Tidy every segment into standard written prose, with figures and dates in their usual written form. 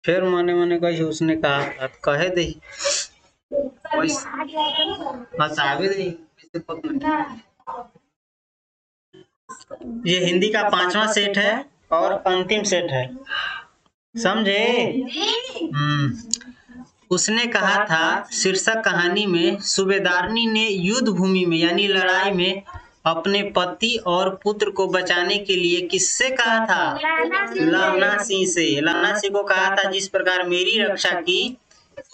फिर मने मने कही उसने कहा था कहे दे बतावे दे। ये हिंदी का 5वां सेट है और अंतिम सेट है, समझे? उसने कहा था शीर्षक कहानी में सूबेदारनी ने युद्ध भूमि में यानी लड़ाई में अपने पति और पुत्र को बचाने के लिए किससे कहा था? लहना सिंह से। लहना सिंह को कहा था जिस प्रकार मेरी रक्षा की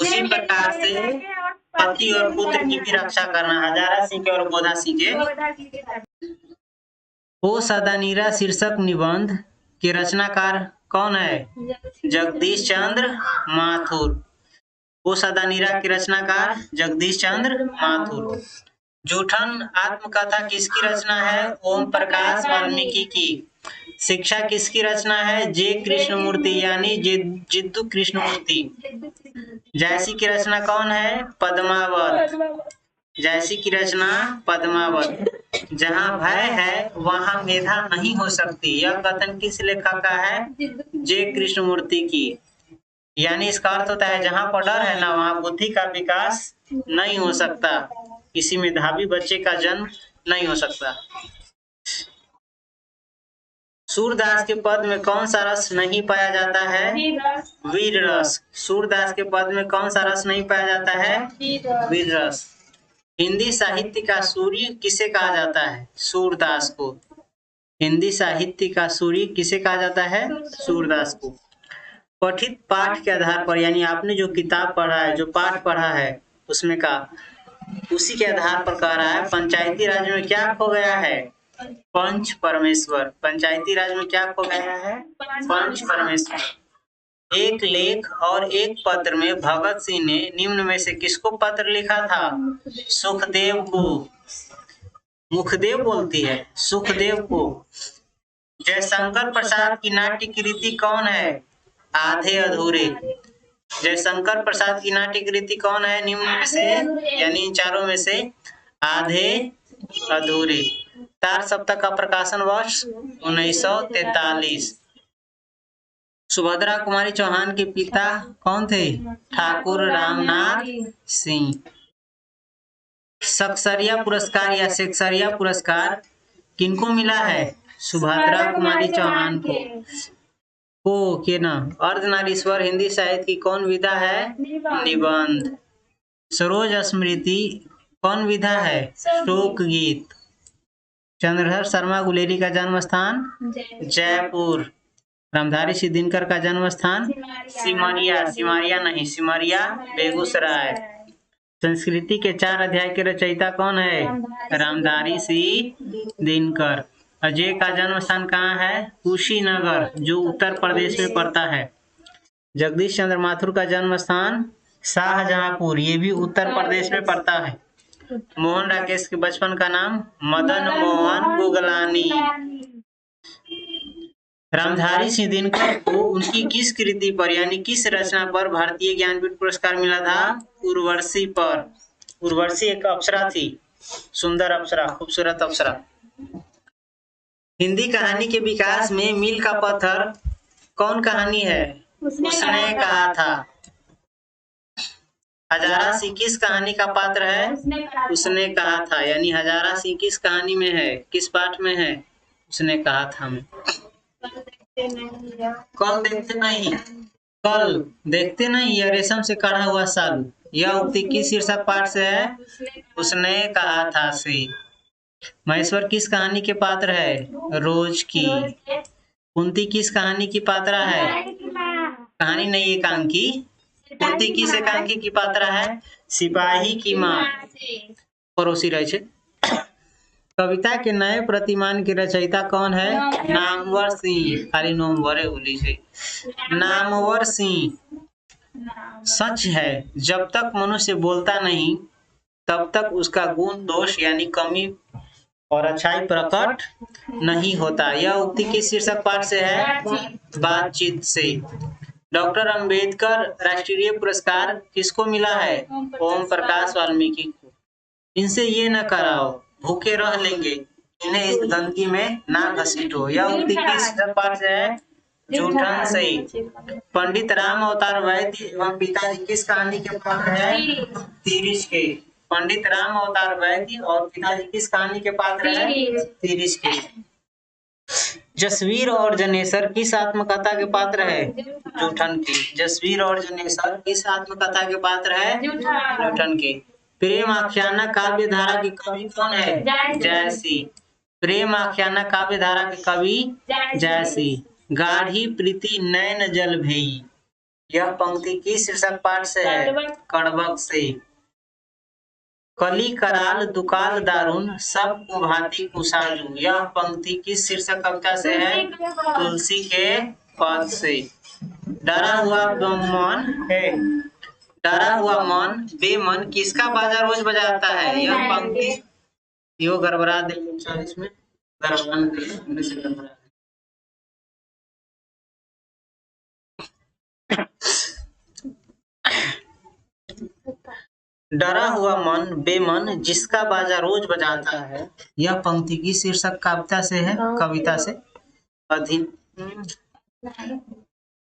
उसी प्रकार से पति और पुत्र की भी रक्षा करना। हजारा सिंह के और बोधा सिंह के। ओ सदानीरा शीर्षक निबंध के रचनाकार कौन है? जगदीश चंद्र माथुर। ओ सदानीरा के रचनाकार जगदीश चंद्र माथुर। जूठन आत्मकथा किसकी रचना है? ओम प्रकाश वाल्मीकि की। शिक्षा किसकी रचना है? जे कृष्णमूर्ति यानी जिद्दू कृष्णमूर्ति। जैसी की रचना कौन है? पद्मावत। जैसी की रचना पद्मावत। जहाँ भय है वहाँ मेधा नहीं हो सकती, यह कथन किस लेखक का है? जे कृष्णमूर्ति की। यानी इसका अर्थ होता है जहाँ पर डर है ना वहाँ बुद्धि का विकास नहीं हो सकता, किसी मेधावी बच्चे का जन्म नहीं हो सकता। सूरदास के पद में कौन सा रस नहीं पाया जाता है? वीर रस। सूरदास के पद में कौन सा रस नहीं पाया जाता है? वीर रस। हिंदी साहित्य का सूर्य किसे कहा जाता है? सूरदास को। हिंदी साहित्य का सूर्य किसे कहा जाता है? सूरदास को। पठित पाठ के आधार पर यानी आपने जो किताब पढ़ा है, जो पाठ पढ़ा है उसमें का उसी के आधार पर कह रहा है पंचायती राज में क्या खो गया है? पंच परमेश्वर। पंचायती राज में क्या खो गया है? पंच परमेश्वर। एक लेख और एक पत्र में भगत सिंह ने निम्न में से किसको पत्र लिखा था? सुखदेव को। मुखदेव बोलती है, सुखदेव को। जयशंकर प्रसाद की नाट्य कृति कौन है? आधे अधूरे। जयशंकर प्रसाद की नाट्य कृति कौन है? निम्न में से यानी इन चारों में से आधे अधूरे। तार सप्ताह का प्रकाशन वर्ष 1943। सुभद्रा कुमारी चौहान के पिता कौन थे? ठाकुर रामनाथ सिंह। सक्सरिया पुरस्कार या सेक्सरिया पुरस्कार किनको मिला है? सुभद्रा कुमारी चौहान को के ना। अर्धनारीश्वर हिंदी साहित्य की कौन विधा है? निबंध। सरोज स्मृति कौन विधा है? शोक गीत। चंद्रधर शर्मा गुलेरी का जन्म स्थान? जयपुर। रामधारी सिंह दिनकर का जन्म स्थान? सिमरिया। सिमरिया नहीं, सिमरिया बेगूसराय। संस्कृति के 4 अध्याय के रचयिता कौन है? रामधारी सिंह दिनकर। अजय का जन्म स्थान कहाँ है? कुशीनगर जो उत्तर प्रदेश में पड़ता है। जगदीश चंद्र माथुर का जन्म स्थान? शाहजहांपुर, ये भी उत्तर प्रदेश में पड़ता है। मोहन राकेश के बचपन का नाम? मदन मोहन गुगलानी। रामधारी सिंह दिनकर को उनकी किस कृति पर यानी किस रचना पर भारतीय ज्ञानपीठ पुरस्कार मिला था? उर्वशी पर। उर्वशी एक अप्सरा थी, सुंदर अप्सरा, खूबसूरत अप्सरा। हिंदी कहानी के विकास में मील का पत्थर कौन कहानी है? उसने कहा था। हजारा सिंह किस कहानी का पात्र है? उसने कहा था। यानी हजारा सिंह किस कहानी में है? किस पाठ में है? उसने कहा था में। कल देखते नहीं, कल देखते नहीं, यह रेशम से कढ़ा हुआ सालू। यह उक्ति किस शीर्षक पाठ से है? उसने कहा था से। महेश्वर किस कहानी के पात्र है? रोज की। कुंती किस कहानी की पात्रा है? कहानी नहीं, एकांकी। कुंती किस एकांकी की पात्रा है? सिपाही की माँ। पड़ोसी रहे छे। कविता के नए प्रतिमान के रचयिता कौन है? नामवर सिंह। खाली नवंबरे बोली छे। नामवर सिंह। सच है जब तक मनुष्य बोलता नहीं तब तक उसका गुण दोष यानी कमी और अच्छाई प्रकट नहीं होता। यह उक्ति किस शीर्षक पाठ से है? बातचीत से। डॉक्टर अंबेडकर राष्ट्रीय पुरस्कार किसको मिला है? ओम प्रकाश वाल्मीकि को। इनसे ये न कराओ, भूखे रह लेंगे, इन्हें इस गंदगी में ना घसीटो। यह उक्ति किस शीर्षक पाठ से है? जूठन सही। पंडित राम अवतार वैद्य एवं पिताजी किस कहानी के पात्र है? तिरिश के। पंडित राम अवतार वैद्य और पिताजी किस कहानी के पात्र है? तिरिश के। जसवीर और जनेसर किस आत्मकथा के पात्र है? जूठन के। जसवीर और जनेसर किस आत्मकथा के पात्र है? जूठन के। प्रेम आख्याना काव्य धारा के कवि कौन है? जयसी। प्रेम आख्याना काव्य धारा के कवि जयसी। गाढ़ी प्रीति नैन जल भेई, यह पंक्ति किस शीर्षक पाठ से है? कड़बक से। कली कराल दुकाल दारुन सब कुभाती कुसालू, यह पंक्ति किस शीर्षक कविता से है? तुलसी के पद से। डरा हुआ मन है, डरा हुआ मन बेमन किसका बाजा रोज बजाता है? यह पंक्ति यो गड़बड़ा दे 40 में गड़बड़ा। डरा हुआ मन बेमन जिसका बाजा रोज बजाता है, यह पंक्ति की शीर्षक कविता से है? कविता से।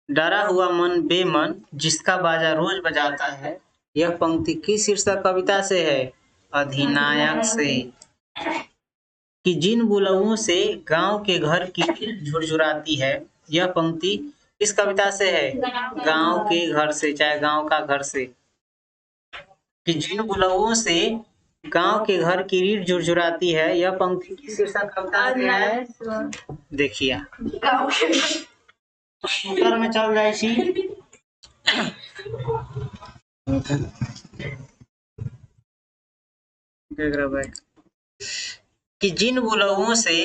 डरा हुआ मन बेमन जिसका बाजा रोज बजाता है, यह पंक्ति की शीर्षक कविता से है? अधिनायक से। कि जिन बुलबुलों से गांव के घर की झुरझुराती है, यह पंक्ति किस कविता से है? गांव के घर से, चाहे गांव का घर से। कि जिन बुलबुलों से गांव के घर की रीढ़ झुरझुराती है, यह पंक्ति किस शीर्षक कविता से है? देखिए उत्तर में चल जाए कि जिन बुलबुलों से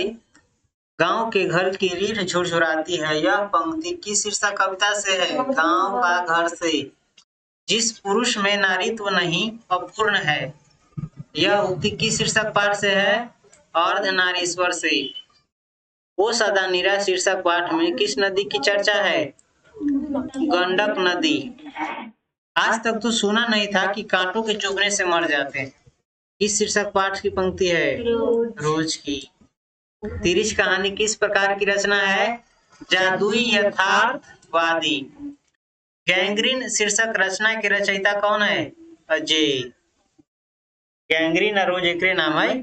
गांव के घर की रीढ़ झुरझुराती है, यह पंक्ति किस शीर्षक कविता से है? गांव का घर से। जिस पुरुष में नारीत्व नहीं अपूर्ण है, यह उक्ति किस शीर्षक पाठ से है? अर्धनारीश्वर से। ओ सदा नीरा शीर्षक पाठ में किस नदी की चर्चा है? गंडक नदी। आज तक तो सुना नहीं था कि कांटों के चुभने से मर जाते हैं, इस शीर्षक पाठ की पंक्ति है? रोज की। तिरिश कहानी किस प्रकार की रचना है? जादुई यथार्थवादी। गैंग्रीन शीर्षक रचना के रचयिता कौन है? अजय। गैंग्रीन और रोज एक नाम है।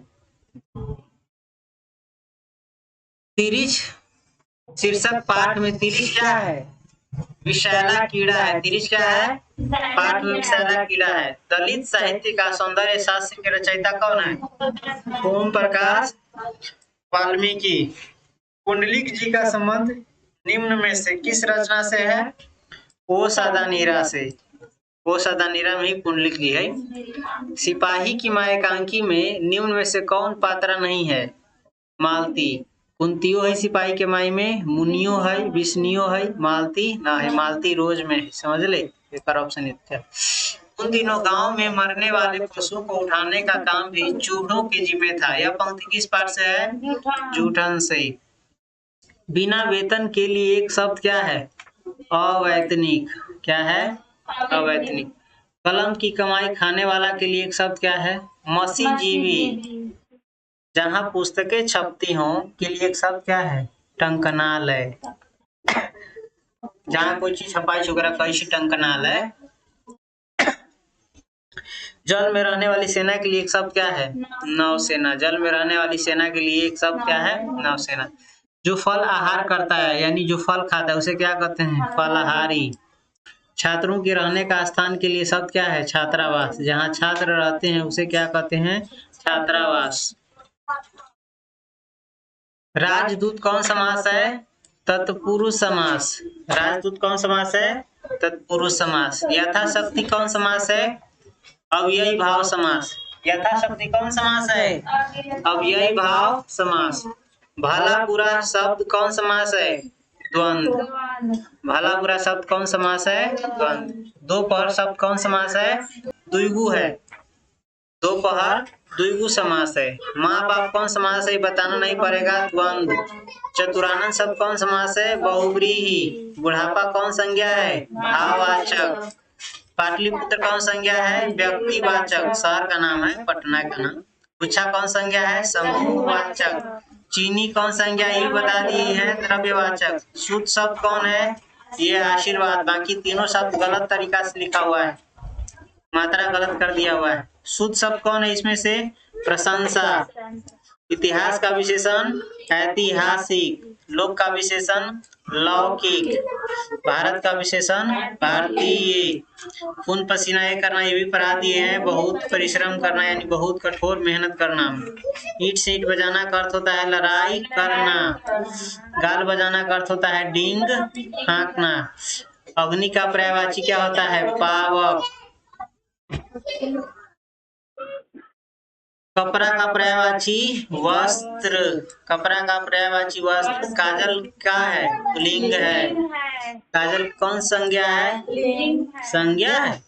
तिरिश शीर्षक पाठ में तिरिश क्या है? विषैला कीड़ा है। तिरिश क्या है? पाठ में विषैला कीड़ा है। दलित साहित्य का सौंदर्य शास्त्र के रचयिता कौन है? ओम प्रकाश वाल्मीकि। पुंडलिक जी का संबंध निम्न में से किस रचना से है? ओ सदा नीरा से। ओ सदा नीरा में ही पुंडलिक जी है। सिपाही की मां एकांकी में निम्न में से कौन पात्रा नहीं है? मालती। कुंतियो है सिपाही के माई में, मुनियो है, विष्णुयो है, मालती ना है। मालती रोज में है, समझ ले, एक ऑप्शन है। उन दिनों गांव में मरने वाले पशु को उठाने का काम भी चूड़ों के जिम्मे था, यह पंक्ति किस पाठ से है? जूठन से। बिना वेतन के लिए एक शब्द क्या है? अवैतनिक। क्या है? अवैतनिक। कलम की कमाई खाने वाला के लिए एक शब्द क्या है? मसीजीवी। जहां पुस्तकें छपती हों के लिए एक शब्द क्या है? टंकनालय। जहां कोई चीज छपाई वगैरह कैसी टंकनालय। जल में रहने वाली सेना के लिए एक शब्द क्या है? नौसेना। जल में रहने वाली सेना के लिए एक शब्द क्या है? नौसेना। जो फल आहार करता है यानी जो फल खाता है उसे क्या कहते हैं? फलाहारी। छात्रों के रहने का स्थान के लिए शब्द क्या है? छात्रावास। जहाँ छात्र रहते हैं उसे क्या कहते हैं? छात्रावास। राजदूत कौन समास है? तत्पुरुष समास। राजदूत कौन समास है? तत्पुरुष समास। यथाशक्ति कौन समास है? अव्ययी भाव समास। यथाशक्ति कौन समास है? अव्ययी भाव समास। भला बुरा शब्द कौन समास है? द्वंद्व। भला बुरा शब्द कौन समास है? द्वंद्व। दोपहर शब्द कौन समास है? द्विगु है। दोपहर द्विगु समास है। माँ बाप कौन समास है? बताना नहीं पड़ेगा, द्वंद्व। चतुरानन शब्द कौन समास है? बहुव्रीहि। बुढ़ापा कौन संज्ञा है? भाववाचक। पाटलिपुत्र कौन संज्ञा है? व्यक्तिवाचक। शहर का नाम है, पटना का नाम। पुच्छा कौन संज्ञा है? समूहवाचक। चीनी कौन संज्ञा ये भी बता दिए हैं, द्रव्यवाचक। शुद्ध शब्द कौन है, ये आशीर्वाद। बाकी तीनों शब्द गलत तरीका से लिखा हुआ है, मात्रा गलत कर दिया हुआ है। शुद्ध शब्द कौन है इसमें से, प्रशंसा। इतिहास का विशेषण ऐतिहासिक, लोक का विशेषण लौकिक, भारत का विशेषण भारतीय। खून पसीना ये करना ये भी पढ़ा दिए हैं, बहुत परिश्रम करना यानी बहुत कठोर मेहनत करना। ईंट से ईंट बजाना का अर्थ होता है लड़ाई करना। गाल बजाना का अर्थ होता है डींग हाँकना। अग्नि का पर्यायवाची क्या होता है, पावक। कपड़ा का पर्यायवाची वस्त्र, कपड़ा का पर्यायवाची वस्त्र। काजल क्या है, पुल्लिंग है। काजल कौन संज्ञा है, संज्ञा है।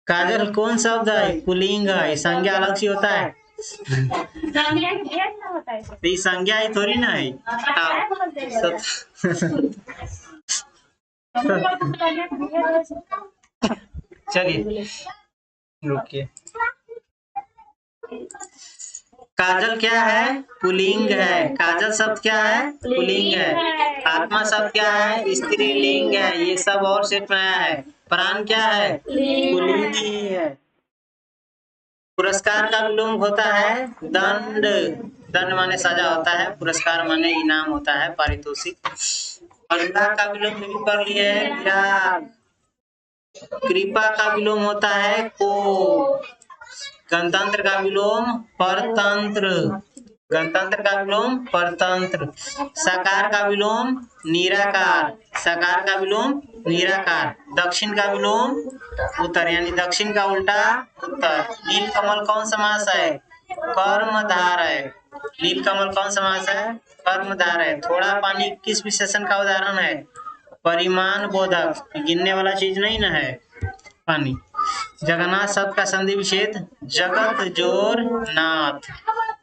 काजल कौन शब्द है, पुल्लिंग है। संज्ञा अलग से होता है, ये संज्ञा ही थोड़ी ना है। चलिए रुकिए। काजल क्या है, पुल्लिंग है। काजल शब्द क्या है, पुल्लिंग है। आत्मा शब्द क्या है, स्त्रीलिंग है। ये सब और सेट में आया है। प्राण क्या है, पुल्लिंग ही है। पुरस्कार का विलोम होता है दंड। दंड माने सजा होता है, पुरस्कार माने इनाम होता है, पारितोषिक। अनुराग का विलोम भी कर लिए है, विराग। कृपा का विलोम होता है को। गणतंत्र का विलोम परतंत्र, गणतंत्र का विलोम परतंत्र। साकार का विलोम निराकार, साकार का विलोम निराकार। दक्षिण का विलोम उत्तर यानी दक्षिण का उल्टा उत्तर। नीलकमल कौन समास है, कर्मधारय। नीलकमल कौन समास है, कर्मधारय। थोड़ा पानी किस विशेषण का उदाहरण है, परिमाण बोधक, गिनने वाला चीज नहीं ना है पानी। जगन्नाथ शब्द का संधि विच्छेद जगत जोर नाथ।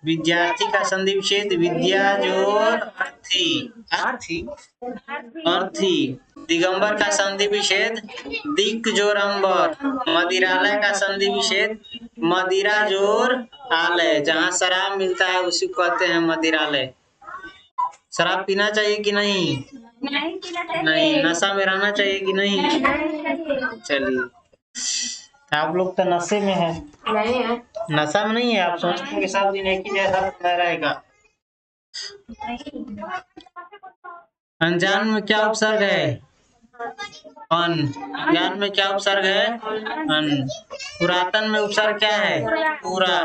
विद्यार्थी का संधि विच्छेद विद्या जोर अर्थी, अर्थी अर्थी। दिगंबर का संधि विच्छेद दिक जोर अंबर। मदिरालय का संधि विच्छेद मदिरा जोर आलय। जहाँ शराब मिलता है उसी को कहते हैं मदिरालय। शराब पीना चाहिए कि नहीं, नहीं। नशा में रहना चाहिए कि नहीं, चलिए। आप लोग तो नशे में है, नहीं है, नशा में नहीं है। आप सोचते हैं कि सब दिन एक ही जैसा रहेगा। अनजान में क्या उपसर्ग है, अन। ज्ञान में क्या उपसर्ग है, अन। पुरातन में उपसर्ग क्या है, पूरा।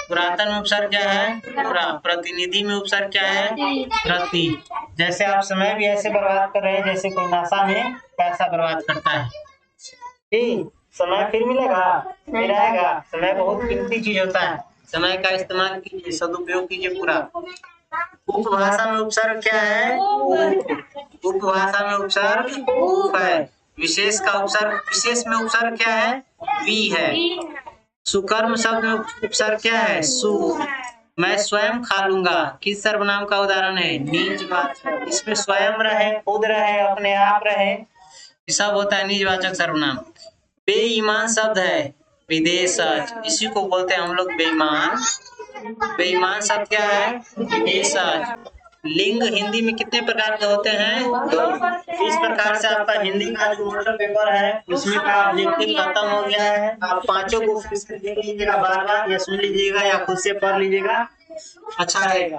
पुरातन में उपसर्ग क्या है, पूरा। प्रतिनिधि में उपसर्ग क्या है, प्रति। जैसे आप समय भी ऐसे बर्बाद कर रहे हैं जैसे कोई नशा में पैसा बर्बाद करता है। ठीक, समय फिर मिलेगा, फिर आएगा। समय बहुत कीमती चीज होता है, समय का इस्तेमाल कीजिए, सदुपयोग कीजिए पूरा। उपभाषा में उपसर्ग क्या है, उपभाषा में उपसर्ग उप है। विशेष का उपसर्ग, विशेष में उपसर्ग क्या है, वी है। सुकर्म शब्द में उपसर्ग क्या है, सु। मैं स्वयं खा लूंगा किस सर्वनाम का उदाहरण है, निजवाचक। इसमें स्वयं रहे, खुद रहे, अपने आप रहे, सब होता है निजवाचक सर्वनाम। बेईमान शब्द है विदेशज, इसी को बोलते हैं हम लोग बेईमान। बेईमान शब्द क्या है, विदेशज। लिंग हिंदी में कितने प्रकार के होते हैं, दो। इस प्रकार से आपका हिंदी का जो मॉडल पेपर है उसमें का ऑब्जेक्टिव खत्म हो गया है। आप पांचों को फिर से देख लीजिएगा, बार बार या सुन लीजिएगा या खुद से पढ़ लीजिएगा, अच्छा रहेगा।